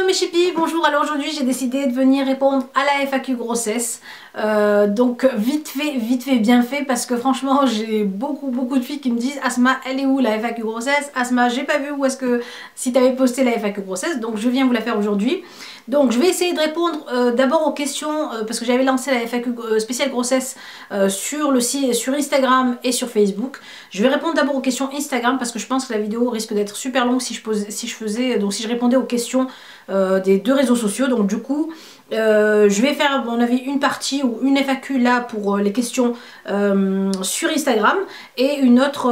mes chippies, bonjour. Alors aujourd'hui j'ai décidé de venir répondre à la FAQ grossesse. Donc vite fait, bien fait, parce que franchement j'ai beaucoup de filles qui me disent Asma, elle est où la FAQ grossesse? Asma, j'ai pas vu où est-ce que si t'avais posté la FAQ grossesse, donc je viens vous la faire aujourd'hui. Donc je vais essayer de répondre d'abord aux questions parce que j'avais lancé la FAQ spéciale grossesse sur le site, sur Instagram et sur Facebook. Je vais répondre d'abord aux questions Instagram parce que je pense que la vidéo risque d'être super longue si je répondais aux questions des deux réseaux sociaux. Donc du coup je vais faire à mon avis une partie ou une FAQ là pour les questions sur Instagram et une autre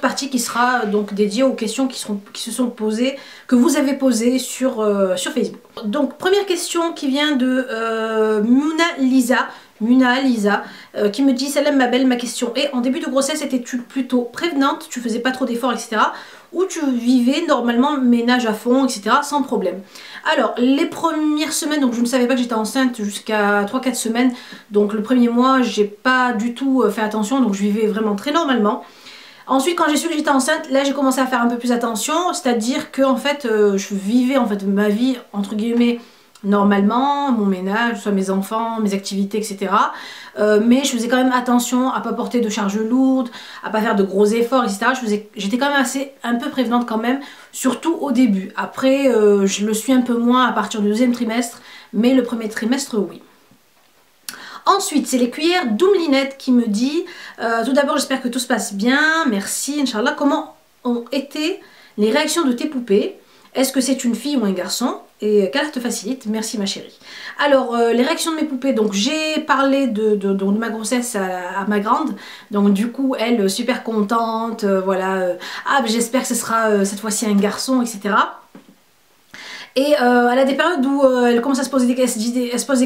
partie qui sera donc dédiée aux questions qui se sont posées, que vous avez posées sur Facebook. Donc première question qui vient de Muna Lisa qui me dit Salam ma belle, ma question est en début de grossesse étais-tu plutôt prévenante, tu faisais pas trop d'efforts etc. ou tu vivais normalement ménage à fond etc. sans problème? Alors les premières semaines, donc je ne savais pas que j'étais enceinte jusqu'à 3-4 semaines, donc le premier mois j'ai pas du tout fait attention, donc je vivais vraiment très normalement. Ensuite quand j'ai su que j'étais enceinte, là j'ai commencé à faire un peu plus attention, c'est-à-dire que en fait je vivais en fait ma vie entre guillemets normalement, mon ménage, soit mes enfants, mes activités, etc. Mais je faisais quand même attention à pas porter de charges lourdes, à pas faire de gros efforts, etc. J'étais quand même un peu prévenante quand même, surtout au début. Après, je le suis un peu moins à partir du deuxième trimestre, mais le premier trimestre, oui. Ensuite, c'est les cuillères d'Oumlinette qui me dit tout d'abord, j'espère que tout se passe bien, merci, Inch'Allah. Comment ont été les réactions de tes poupées? Est-ce que c'est une fille ou un garçon? Et qu'Allah te facilite, merci ma chérie. Alors, les réactions de mes poupées, donc j'ai parlé de ma grossesse à ma grande, donc du coup, elle, super contente, voilà, ah, j'espère que ce sera cette fois-ci un garçon, etc. Et elle a des périodes où elle commence à se poser des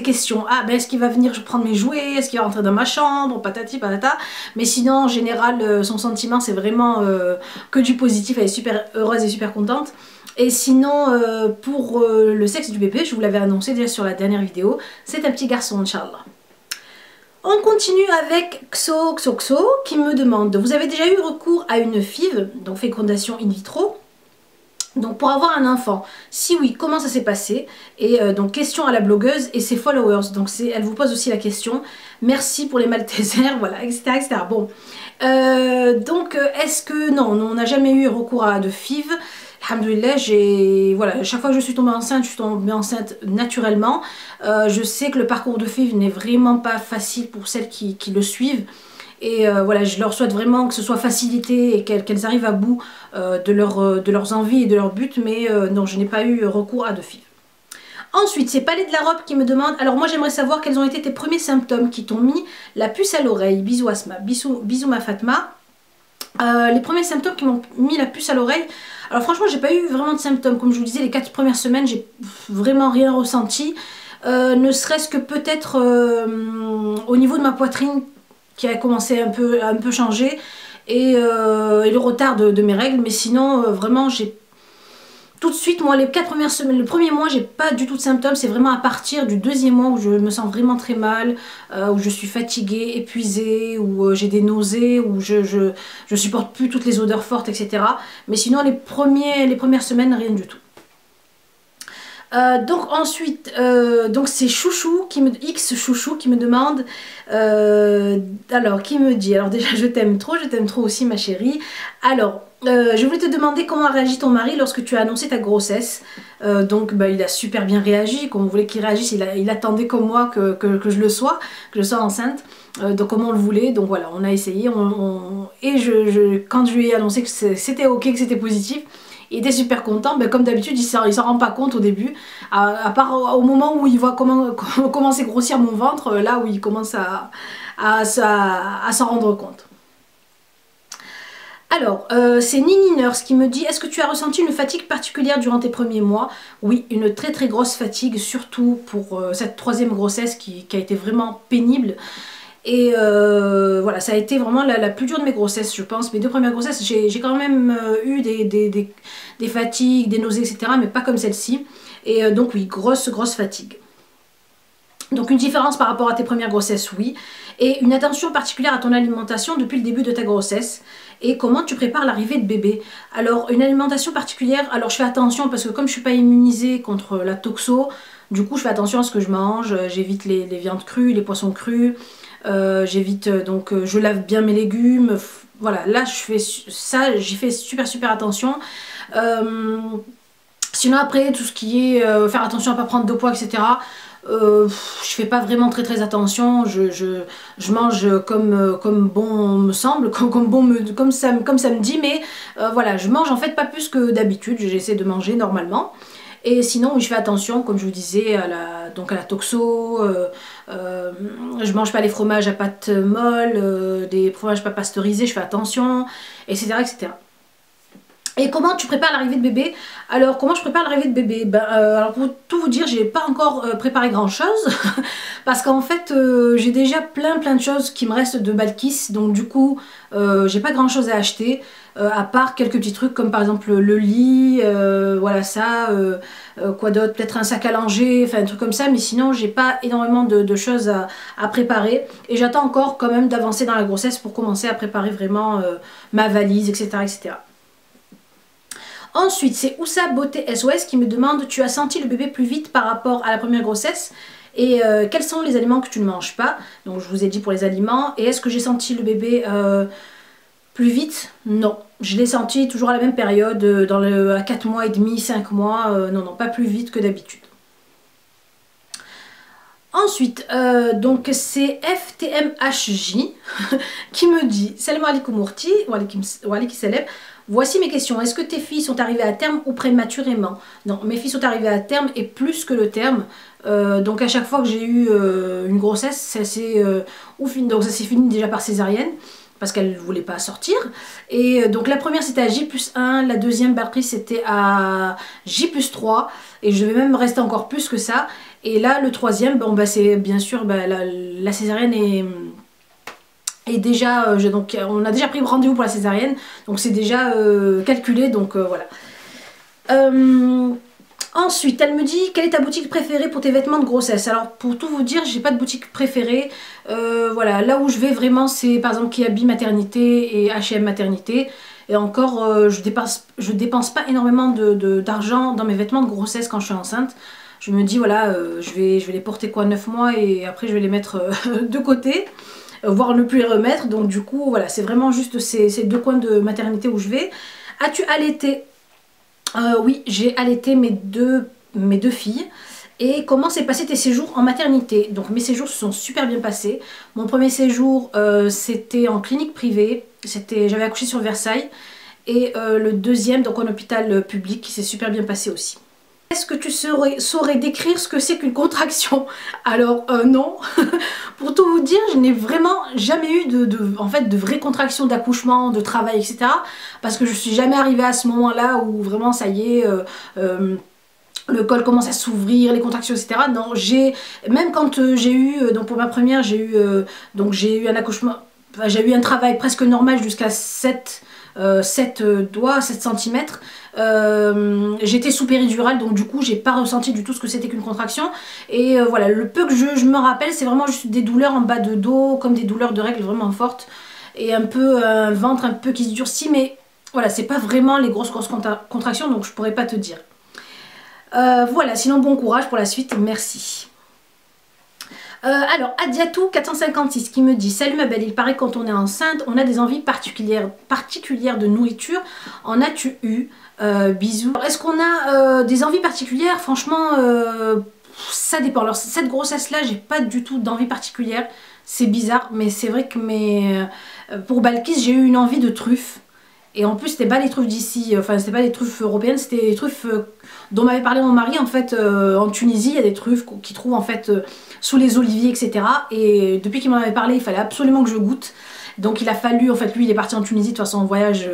questions. Ah ben est-ce qu'il va venir prendre mes jouets? Est-ce qu'il va rentrer dans ma chambre? Patati patata. Mais sinon en général son sentiment c'est vraiment que du positif. Elle est super heureuse et super contente. Et sinon pour le sexe du bébé, je vous l'avais annoncé déjà sur la dernière vidéo, c'est un petit garçon Inch'Allah. On continue avec Xo qui me demande: vous avez déjà eu recours à une FIV, donc fécondation in vitro, donc pour avoir un enfant? Si oui, comment ça s'est passé? Et donc question à la blogueuse et ses followers. Donc elle vous pose aussi la question. Merci pour les Maltesers, voilà, etc. etc. Bon, donc est-ce que non, on n'a jamais eu recours à de FIV. Alhamdoulilah, voilà, chaque fois que je suis tombée enceinte, je suis tombée enceinte naturellement. Je sais que le parcours de FIV n'est vraiment pas facile pour celles qui le suivent. Et voilà, je leur souhaite vraiment que ce soit facilité et qu'elles arrivent à bout de leurs envies et de leurs buts, mais non, je n'ai pas eu recours à de FIV. Ensuite, c'est Palais de la Robe qui me demande: alors moi j'aimerais savoir quels ont été tes premiers symptômes qui t'ont mis la puce à l'oreille. Bisous Asma, bisous ma Fatma. Les premiers symptômes qui m'ont mis la puce à l'oreille, alors franchement j'ai pas eu vraiment de symptômes, comme je vous disais les 4 premières semaines j'ai vraiment rien ressenti, ne serait-ce que peut-être au niveau de ma poitrine qui a commencé à un peu changer et le retard de mes règles, mais sinon vraiment j'ai tout de suite, moi les 4 premières semaines, le premier mois j'ai pas du tout de symptômes, c'est vraiment à partir du deuxième mois où je me sens vraiment très mal, où je suis fatiguée, épuisée, où j'ai des nausées, où je supporte plus toutes les odeurs fortes, etc. Mais sinon les premières semaines rien du tout. Donc ensuite, donc c'est Chouchou X Chouchou qui me demande, alors qui me dit, alors déjà je t'aime trop aussi ma chérie. Alors je voulais te demander comment a réagi ton mari lorsque tu as annoncé ta grossesse. Donc bah, il a super bien réagi, comme on voulait qu'il réagisse, il attendait comme moi que je le sois, que je sois enceinte. Donc comme on le voulait, donc voilà, on a essayé, et quand je lui ai annoncé que c'était ok, que c'était positif, il était super content. Ben, comme d'habitude il s'en rend pas compte au début, à part au moment où il voit comment commencer à grossir mon ventre, là où il commence à s'en rendre compte. Alors, c'est Nini Nurse qui me dit: est-ce que tu as ressenti une fatigue particulière durant tes premiers mois? Oui, une très grosse fatigue, surtout pour cette 3e grossesse qui a été vraiment pénible. Et voilà, ça a été vraiment la plus dure de mes grossesses, je pense. Mes 2 premières grossesses, j'ai quand même eu des fatigues, des nausées, etc. Mais pas comme celle-ci. Et donc oui, grosse fatigue. Donc une différence par rapport à tes premières grossesses, oui. Et une attention particulière à ton alimentation depuis le début de ta grossesse. Et comment tu prépares l'arrivée de bébé. Alors une alimentation particulière, alors je fais attention parce que comme je ne suis pas immunisée contre la toxo, du coup je fais attention à ce que je mange. J'évite les viandes crues, les poissons crus. J'évite donc je lave bien mes légumes. Voilà, là je fais ça, j'y fais super attention. Sinon après tout ce qui est faire attention à ne pas prendre de poids, etc. Je fais pas vraiment très attention, je mange comme bon me semble, comme ça me dit, mais voilà, je mange en fait pas plus que d'habitude, j'essaie de manger normalement. Et sinon, je fais attention, comme je vous disais, à la toxo, je mange pas les fromages à pâte molle, des fromages pas pasteurisés, je fais attention, etc. Et comment tu prépares l'arrivée de bébé? Alors comment je prépare l'arrivée de bébé? Alors pour tout vous dire, j'ai pas encore préparé grand chose parce qu'en fait j'ai déjà plein de choses qui me restent de Balkis, donc du coup j'ai pas grand chose à acheter à part quelques petits trucs comme par exemple le lit, voilà ça, quoi d'autre, peut-être un sac à langer, enfin un truc comme ça, mais sinon j'ai pas énormément de choses à préparer et j'attends encore quand même d'avancer dans la grossesse pour commencer à préparer vraiment ma valise, etc. Ensuite, c'est Oussa Beauté SOS qui me demande: tu as senti le bébé plus vite par rapport à la première grossesse et quels sont les aliments que tu ne manges pas? Donc je vous ai dit pour les aliments. Et est-ce que j'ai senti le bébé plus vite? Non, je l'ai senti toujours à la même période, à 4 mois et demi, 5 mois, non, pas plus vite que d'habitude. Ensuite, donc c'est FTMHJ qui me dit: Salam alaikum Mourti, wa alaikum salam. Voici mes questions. Est-ce que tes filles sont arrivées à terme ou prématurément? Non, mes filles sont arrivées à terme et plus que le terme. Donc à chaque fois que j'ai eu une grossesse, ça s'est fini déjà par césarienne parce qu'elle ne voulait pas sortir. Et donc la première c'était à J+1, la deuxième Barcris c'était à J+3 et je vais même rester encore plus que ça. Et là le troisième, bon, c'est bien sûr la césarienne est déjà, donc on a déjà pris rendez-vous pour la césarienne, donc c'est déjà calculé, donc voilà. Ensuite, elle me dit: quelle est ta boutique préférée pour tes vêtements de grossesse? Alors pour tout vous dire, j'ai pas de boutique préférée. Voilà, là où je vais vraiment, c'est par exemple Kiabi Maternité et H&M Maternité. Et encore, je dépense pas énormément d'argent dans mes vêtements de grossesse quand je suis enceinte. Je me dis voilà, je vais les porter quoi 9 mois et après je vais les mettre de côté, voire ne plus les remettre. Donc du coup voilà, c'est vraiment juste ces deux coins de maternité où je vais. As-tu allaité? Oui, j'ai allaité mes deux filles. Et comment s'est passé tes séjours en maternité? Donc mes séjours se sont super bien passés. Mon premier séjour c'était en clinique privée, j'avais accouché sur Versailles. Et le deuxième donc en hôpital public, qui s'est super bien passé aussi. Est-ce que tu saurais décrire ce que c'est qu'une contraction? Alors non, pour tout vous dire, je n'ai vraiment jamais eu en fait, de vraies contractions d'accouchement, de travail, etc. Parce que je suis jamais arrivée à ce moment-là où vraiment ça y est, le col commence à s'ouvrir, les contractions, etc. Non, même quand j'ai eu, donc pour ma première, j'ai eu un accouchement, enfin, j'ai eu un travail presque normal jusqu'à 7 doigts, 7 cm. J'étais sous péridurale, donc du coup j'ai pas ressenti du tout ce que c'était qu'une contraction. Et voilà, le peu que je me rappelle, c'est vraiment juste des douleurs en bas de dos, comme des douleurs de règles vraiment fortes. Et un peu un ventre un peu qui se durcit, mais voilà, c'est pas vraiment les grosses contractions, donc je pourrais pas te dire. Voilà, sinon bon courage pour la suite, merci. Alors, Adiatou 456 qui me dit: salut ma belle, il paraît que quand on est enceinte, on a des envies particulières de nourriture. En as-tu eu? Bisous. Est-ce qu'on a des envies particulières? Franchement, ça dépend. Alors, cette grossesse-là, j'ai pas du tout d'envie particulière. C'est bizarre, mais c'est vrai que pour Balkis, j'ai eu une envie de truffes. Et en plus, c'était pas les truffes d'ici, enfin, c'était pas les truffes européennes, c'était les truffes dont m'avait parlé mon mari. En fait, en Tunisie, il y a des truffes qu'ils trouvent en fait sous les oliviers, etc. Et depuis qu'il m'en avait parlé, il fallait absolument que je goûte. Donc il a fallu, en fait, lui il est parti en Tunisie de toute façon en voyage,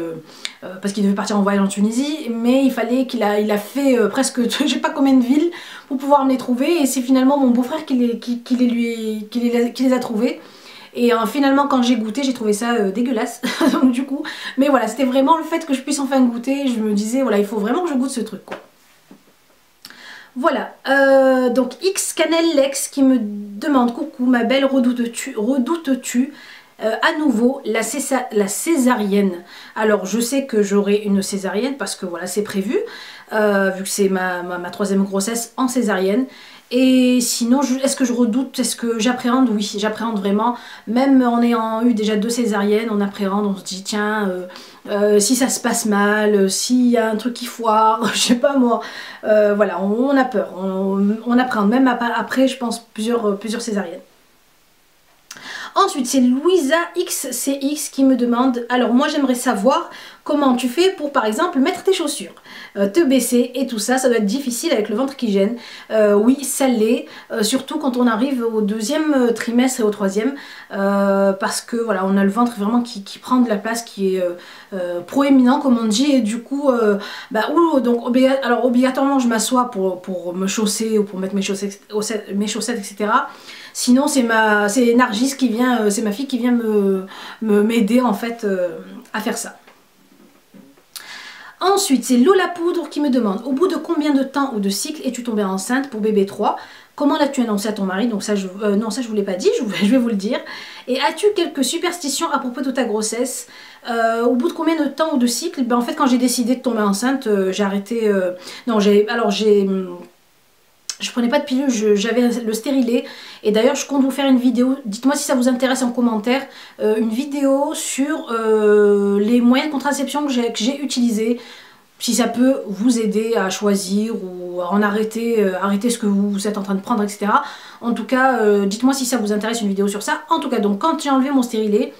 parce qu'il devait partir en voyage en Tunisie, mais il fallait il a fait presque je sais pas combien de villes pour pouvoir me les trouver, et c'est finalement mon beau-frère qui les a trouvés. Et finalement quand j'ai goûté, j'ai trouvé ça dégueulasse. Donc du coup, mais voilà, c'était vraiment le fait que je puisse enfin goûter, je me disais voilà, il faut vraiment que je goûte ce truc quoi. Voilà, donc X Canel Lex qui me demande: coucou ma belle, redoutes-tu à nouveau la césarienne? Alors je sais que j'aurai une césarienne parce que voilà, c'est prévu, vu que c'est ma troisième grossesse en césarienne. Et sinon, est-ce que je redoute, est-ce que j'appréhende? Oui, j'appréhende vraiment. Même en ayant eu déjà 2 césariennes, on appréhende, on se dit tiens, si ça se passe mal, s'il y a un truc qui foire, je sais pas moi. Voilà, on a peur, on appréhende même après, je pense, plusieurs césariennes. Ensuite, c'est Louisa XCX qui me demande: alors moi j'aimerais savoir comment tu fais pour par exemple mettre tes chaussures, te baisser et tout ça, ça doit être difficile avec le ventre qui gêne. Oui, ça l'est, surtout quand on arrive au deuxième trimestre et au troisième, parce que voilà, on a le ventre vraiment qui prend de la place, qui est proéminent comme on dit, et du coup, donc alors obligatoirement je m'assois pour me chausser ou pour mettre mes chaussettes, etc. Sinon c'est Nargis qui vient, c'est ma fille qui vient m'aider en fait à faire ça. Ensuite, c'est Lola Poudre qui me demande: au bout de combien de temps ou de cycle es-tu tombée enceinte pour bébé 3? Comment l'as-tu annoncé à ton mari? Donc ça, non, ça je vous l'ai pas dit, je vais vous le dire. Et as-tu quelques superstitions à propos de ta grossesse? Au bout de combien de temps ou de cycle? Ben, en fait, quand j'ai décidé de tomber enceinte, j'ai arrêté... non, je prenais pas de pilule, j'avais le stérilet. Et d'ailleurs, je compte vous faire une vidéo. Dites-moi si ça vous intéresse en commentaire. Une vidéo sur les moyens de contraception que j'ai utilisés. Si ça peut vous aider à choisir ou à en arrêter ce que vous êtes en train de prendre, etc. En tout cas, dites-moi si ça vous intéresse, une vidéo sur ça. En tout cas, donc quand j'ai enlevé mon stérilet,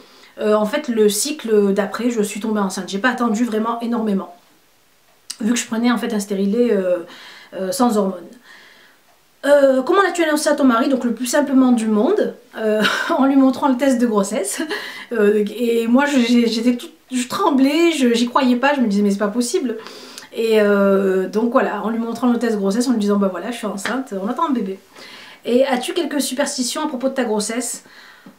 en fait, le cycle d'après, je suis tombée enceinte. J'ai pas attendu vraiment énormément, vu que je prenais en fait un stérilet sans hormones. Comment l'as-tu annoncé à ton mari? Donc le plus simplement du monde, en lui montrant le test de grossesse. Et moi je tremblais, j'y croyais pas, je me disais mais c'est pas possible. Et donc voilà, en lui montrant le test de grossesse, en lui disant bah voilà, je suis enceinte, on attend un bébé. Et as-tu quelques superstitions à propos de ta grossesse?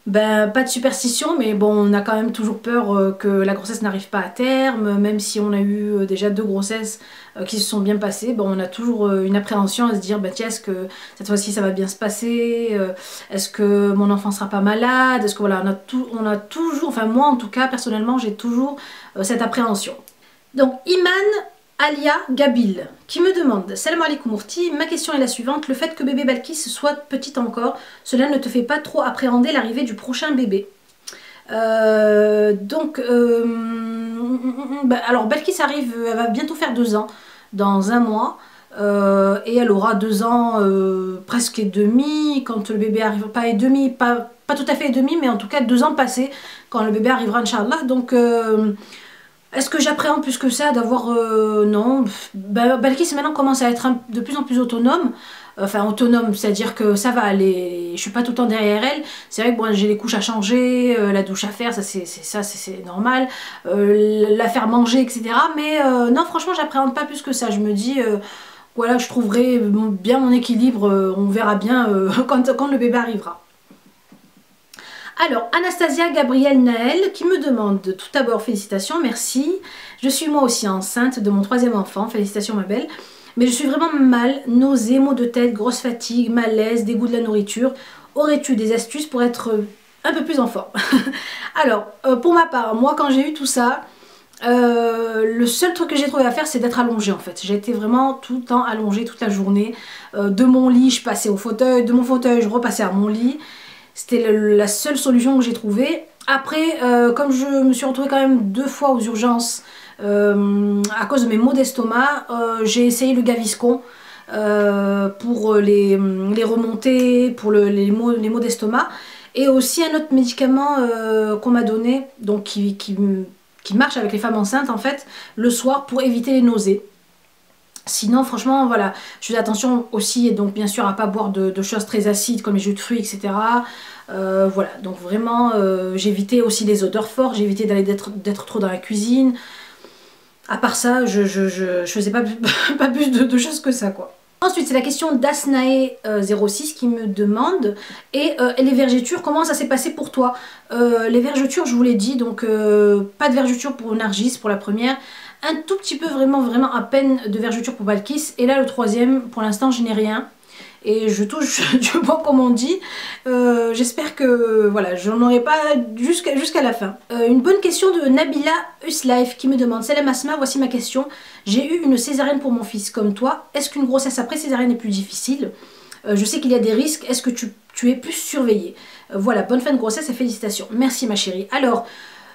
Ben, pas de superstition, mais bon, on a quand même toujours peur que la grossesse n'arrive pas à terme, même si on a eu déjà 2 grossesses qui se sont bien passées, ben, on a toujours une appréhension à se dire, ben, tiens, est-ce que cette fois-ci ça va bien se passer, est-ce que mon enfant sera pas malade, est-ce que voilà, on a toujours, enfin moi en tout cas, personnellement, j'ai toujours cette appréhension. Donc, Iman Alia Gabil qui me demande: salam alaikum Mourti, ma question est la suivante: le fait que bébé Balkis soit petite encore, cela ne te fait pas trop appréhender l'arrivée du prochain bébé? Alors Balkis arrive, elle va bientôt faire 2 ans dans un mois, et elle aura 2 ans presque et demi quand le bébé arrive, pas et demi, pas tout à fait et demi, mais en tout cas 2 ans passés quand le bébé arrivera, Inch'Allah. Donc est-ce que j'appréhende plus que ça d'avoir... non. Balkis maintenant commence à être de plus en plus autonome. Enfin autonome, c'est-à-dire que ça va aller, je suis pas tout le temps derrière elle. C'est vrai que bon, j'ai les couches à changer, la douche à faire, ça c'est normal. La faire manger, etc. Mais non, franchement, j'appréhende pas plus que ça. Je me dis, voilà, je trouverai bien mon équilibre, on verra bien quand le bébé arrivera. Alors, Anastasia Gabrielle Naël qui me demande: tout d'abord, félicitations, merci. Je suis moi aussi enceinte de mon 3e enfant, félicitations ma belle. Mais je suis vraiment mal, nausées, maux de tête, grosse fatigue, malaise, dégoût de la nourriture. Aurais-tu des astuces pour être un peu plus en forme? Alors, pour ma part, moi quand j'ai eu tout ça, le seul truc que j'ai trouvé à faire, c'est d'être allongée en fait. J'ai été vraiment tout le temps allongée toute la journée. De mon lit, je passais au fauteuil, de mon fauteuil, je repassais à mon lit. C'était la seule solution que j'ai trouvée. Après, comme je me suis retrouvée quand même 2 fois aux urgences à cause de mes maux d'estomac, j'ai essayé le Gaviscon pour les remontées, pour les maux d'estomac. Et aussi un autre médicament qu'on m'a donné, donc qui marche avec les femmes enceintes en fait, le soir pour éviter les nausées. Sinon, franchement, voilà, je fais attention aussi, et donc bien sûr à pas boire de choses très acides comme les jus de fruits, etc. Voilà, donc vraiment, j'évitais aussi les odeurs fortes, j'évitais d'être trop dans la cuisine. À part ça, je faisais pas plus de choses que ça, quoi. Ensuite, c'est la question d'Asnae06 qui me demande: et les vergetures, comment ça s'est passé pour toi? Les vergetures, je vous l'ai dit, donc pas de vergetures pour Nargis pour la première. un tout petit peu vraiment à peine de vergeture pour Balkis. Et là le troisième, pour l'instant je n'ai rien. Et je touche du bois comme on dit. J'espère que voilà, j'en aurai pas jusqu'à la fin. Une bonne question de Nabila Uslife qui me demande: Salam Asma, voici ma question. J'ai eu une césarienne pour mon fils comme toi. Est-ce qu'une grossesse après césarienne est plus difficile? Je sais qu'il y a des risques. Est-ce que tu es plus surveillée? Voilà, bonne fin de grossesse et félicitations. Merci ma chérie. Alors,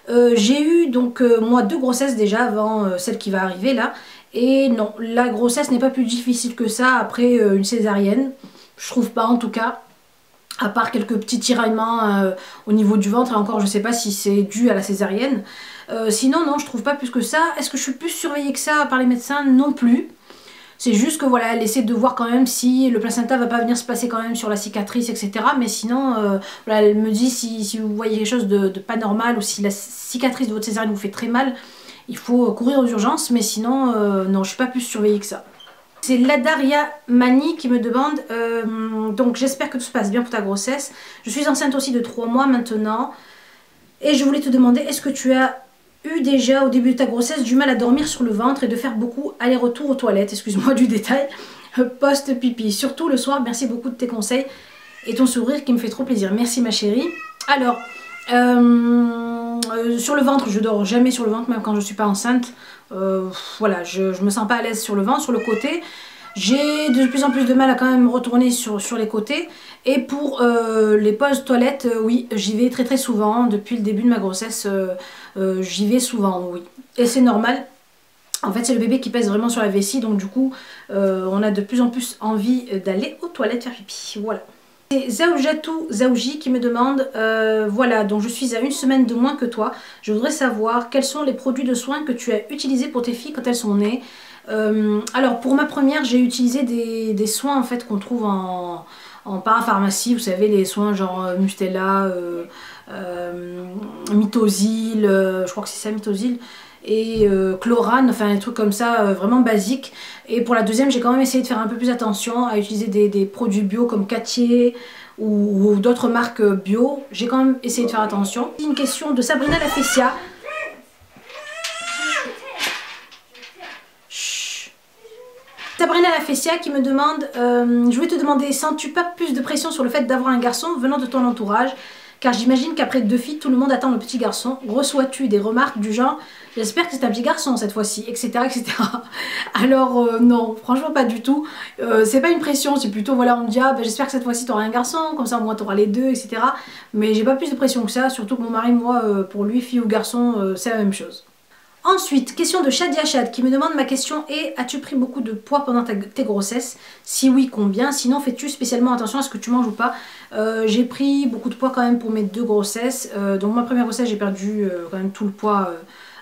j'ai eu donc moi 2 grossesses déjà avant celle qui va arriver là. Et non, la grossesse n'est pas plus difficile que ça après une césarienne. Je trouve pas en tout cas. À part quelques petits tiraillements au niveau du ventre. Et encore je sais pas si c'est dû à la césarienne. Sinon non, je trouve pas plus que ça. Est-ce que je suis plus surveillée que ça par les médecins? Non plus. C'est juste que voilà, elle essaie de voir quand même si le placenta va pas venir se passer quand même sur la cicatrice, etc. Mais sinon, voilà, elle me dit si vous voyez quelque chose de pas normal ou si la cicatrice de votre césarienne vous fait très mal, il faut courir aux urgences. Mais sinon, non, je suis pas plus surveillée que ça. C'est Ladaria Mani qui me demande, donc j'espère que tout se passe bien pour ta grossesse. Je suis enceinte aussi de 3 mois maintenant. Et je voulais te demander, est-ce que tu as eu déjà au début de ta grossesse du mal à dormir sur le ventre et de faire beaucoup aller-retour aux toilettes, excuse-moi du détail, post-pipi, surtout le soir? Merci beaucoup de tes conseils et ton sourire qui me fait trop plaisir. Merci ma chérie. Alors, sur le ventre, je dors jamais sur le ventre, même quand je suis pas enceinte. Voilà, je me sens pas à l'aise sur le ventre. Sur le côté, j'ai de plus en plus de mal à quand même retourner sur les côtés. Et pour les pauses toilettes, oui, j'y vais très souvent. Depuis le début de ma grossesse, j'y vais souvent, oui. Et c'est normal. En fait, c'est le bébé qui pèse vraiment sur la vessie. Donc du coup, on a de plus en plus envie d'aller aux toilettes faire pipi. Voilà. C'est Zaoujatou Zaouji qui me demande, voilà, donc je suis à 1 semaine de moins que toi. Je voudrais savoir quels sont les produits de soins que tu as utilisés pour tes filles quand elles sont nées. Alors pour ma première, j'ai utilisé des soins en fait qu'on trouve en parapharmacie. Vous savez, les soins genre Mustela, Mitosil, je crois que c'est ça, Mitosil. Et chlorane, enfin des trucs comme ça vraiment basiques. Et pour la deuxième, j'ai quand même essayé de faire un peu plus attention à utiliser des produits bio comme Cattier ou d'autres marques bio. J'ai quand même essayé de faire attention. Une question de Sabrina Lafessia. Sabrina Lafessia qui me demande, je voulais te demander, sens-tu pas plus de pression sur le fait d'avoir un garçon venant de ton entourage? Car j'imagine qu'après 2 filles, tout le monde attend le petit garçon. Reçois-tu des remarques du genre « J'espère que c'est un petit garçon cette fois-ci », etc. etc. Alors non, franchement pas du tout. C'est pas une pression, c'est plutôt voilà, on me dit « Ah ben, j'espère que cette fois-ci tu auras un garçon, comme ça au moins tu auras les deux, etc. » Mais j'ai pas plus de pression que ça, surtout que mon mari, moi, pour lui, fille ou garçon, c'est la même chose. Ensuite, question de Shadia Chad qui me demande: ma question est, as-tu pris beaucoup de poids pendant tes grossesses? Si oui, combien? Sinon, fais-tu spécialement attention à ce que tu manges ou pas? J'ai pris beaucoup de poids quand même pour mes 2 grossesses. Donc ma première grossesse, j'ai perdu quand même tout le poids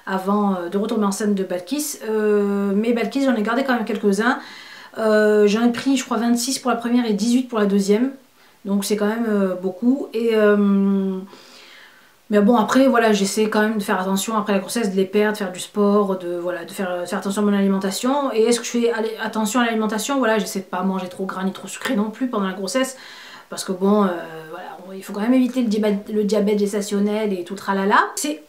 avant de retomber enceinte de Balkis. Mais Balkis, j'en ai gardé quand même quelques-uns. J'en ai pris, je crois, 26 pour la première et 18 pour la deuxième. Donc c'est quand même beaucoup. Et... mais bon, après, voilà, j'essaie quand même de faire attention après la grossesse, de les perdre, de faire du sport, de faire attention à mon alimentation. Et est-ce que je fais attention à l'alimentation? Voilà, j'essaie de pas manger trop gras ni trop sucré non plus pendant la grossesse. Parce que bon, voilà, il faut quand même éviter le diabète gestationnel et tout tralala. C'est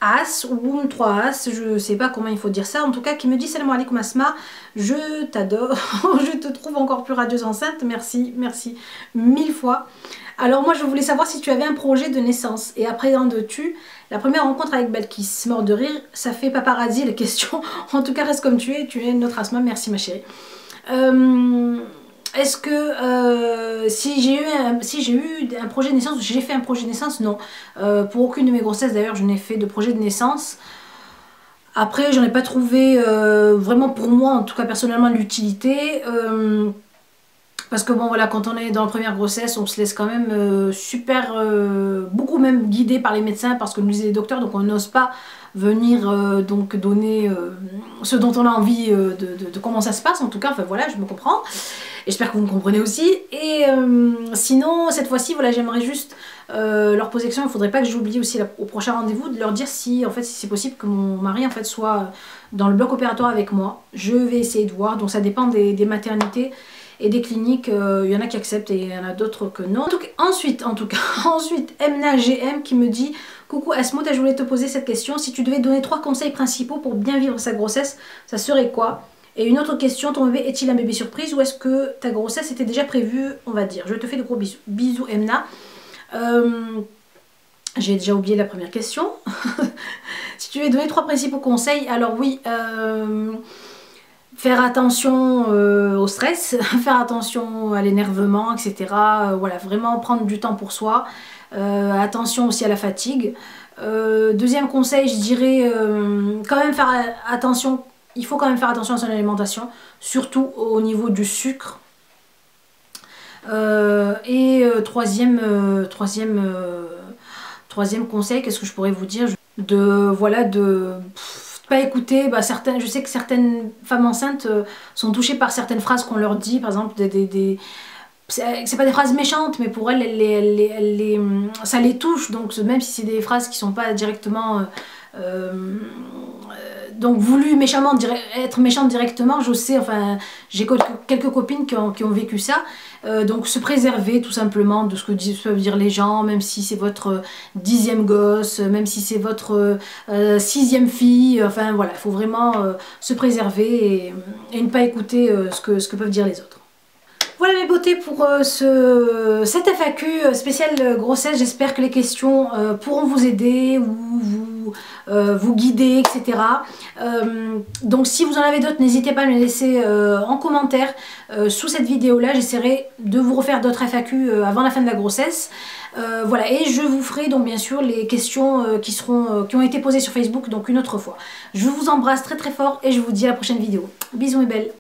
As ou 3As, je sais pas comment il faut dire ça, en tout cas qui me dit: Salam alaikum Asma, je t'adore, je te trouve encore plus radieuse enceinte, merci, merci 1000 fois. Alors moi je voulais savoir si tu avais un projet de naissance. Et après tu la première rencontre avec Balkis, mort de rire, ça fait paparazzi les questions. En tout cas reste comme tu es notre Asma, merci ma chérie. Est-ce que si j'ai eu un projet de naissance, j'ai fait un projet de naissance? Non. Pour aucune de mes grossesses d'ailleurs je n'ai fait de projet de naissance. Après j'en ai pas trouvé vraiment pour moi, en tout cas personnellement, l'utilité. Parce que bon voilà, quand on est dans la première grossesse, on se laisse quand même beaucoup même guider par les médecins, parce que nous disent les docteurs, donc on n'ose pas venir donc donner ce dont on a envie de comment ça se passe, en tout cas, enfin voilà, je me comprends. Et j'espère que vous me comprenez aussi. Et sinon, cette fois-ci, voilà, j'aimerais juste leur poser question. Il ne faudrait pas que j'oublie aussi au prochain rendez-vous de leur dire si en fait si c'est possible que mon mari en fait soit dans le bloc opératoire avec moi. Je vais essayer de voir, donc ça dépend des maternités. et des cliniques, il y en a qui acceptent et il y en a d'autres que non. Ensuite, Emna GM qui me dit: coucou Asmoud, je voulais te poser cette question. Si tu devais donner 3 conseils principaux pour bien vivre sa grossesse, ça serait quoi? Et une autre question, ton bébé est-il un bébé surprise ou est-ce que ta grossesse était déjà prévue, on va dire? Je te fais de gros bisous. Bisous Emna. J'ai déjà oublié la première question. Si tu devais donner 3 principaux conseils, alors oui, faire attention au stress, faire attention à l'énervement, etc. Voilà, vraiment prendre du temps pour soi. Attention aussi à la fatigue. Deuxième conseil, je dirais quand même faire attention. Il faut quand même faire attention à son alimentation, surtout au niveau du sucre. Troisième conseil, qu'est-ce que je pourrais vous dire? De pas écouter, je sais que certaines femmes enceintes sont touchées par certaines phrases qu'on leur dit, par exemple c'est pas des phrases méchantes, mais pour elles, ça les touche, donc même si c'est des phrases qui sont pas directement donc voulu méchamment être méchante directement, je sais, enfin j'ai quelques copines qui ont vécu ça, donc se préserver tout simplement de ce que peuvent dire les gens, même si c'est votre 10e gosse, même si c'est votre 6e fille, enfin voilà, il faut vraiment se préserver et ne pas écouter ce que peuvent dire les autres. Voilà mes beautés pour cette FAQ spéciale grossesse. J'espère que les questions pourront vous aider ou vous guider, etc. Donc si vous en avez d'autres, n'hésitez pas à me les laisser en commentaire sous cette vidéo là. J'essaierai de vous refaire d'autres FAQ avant la fin de la grossesse. Voilà, et je vous ferai donc bien sûr les questions qui ont été posées sur Facebook donc une autre fois. Je vous embrasse très très fort et je vous dis à la prochaine vidéo. Bisous mes belles.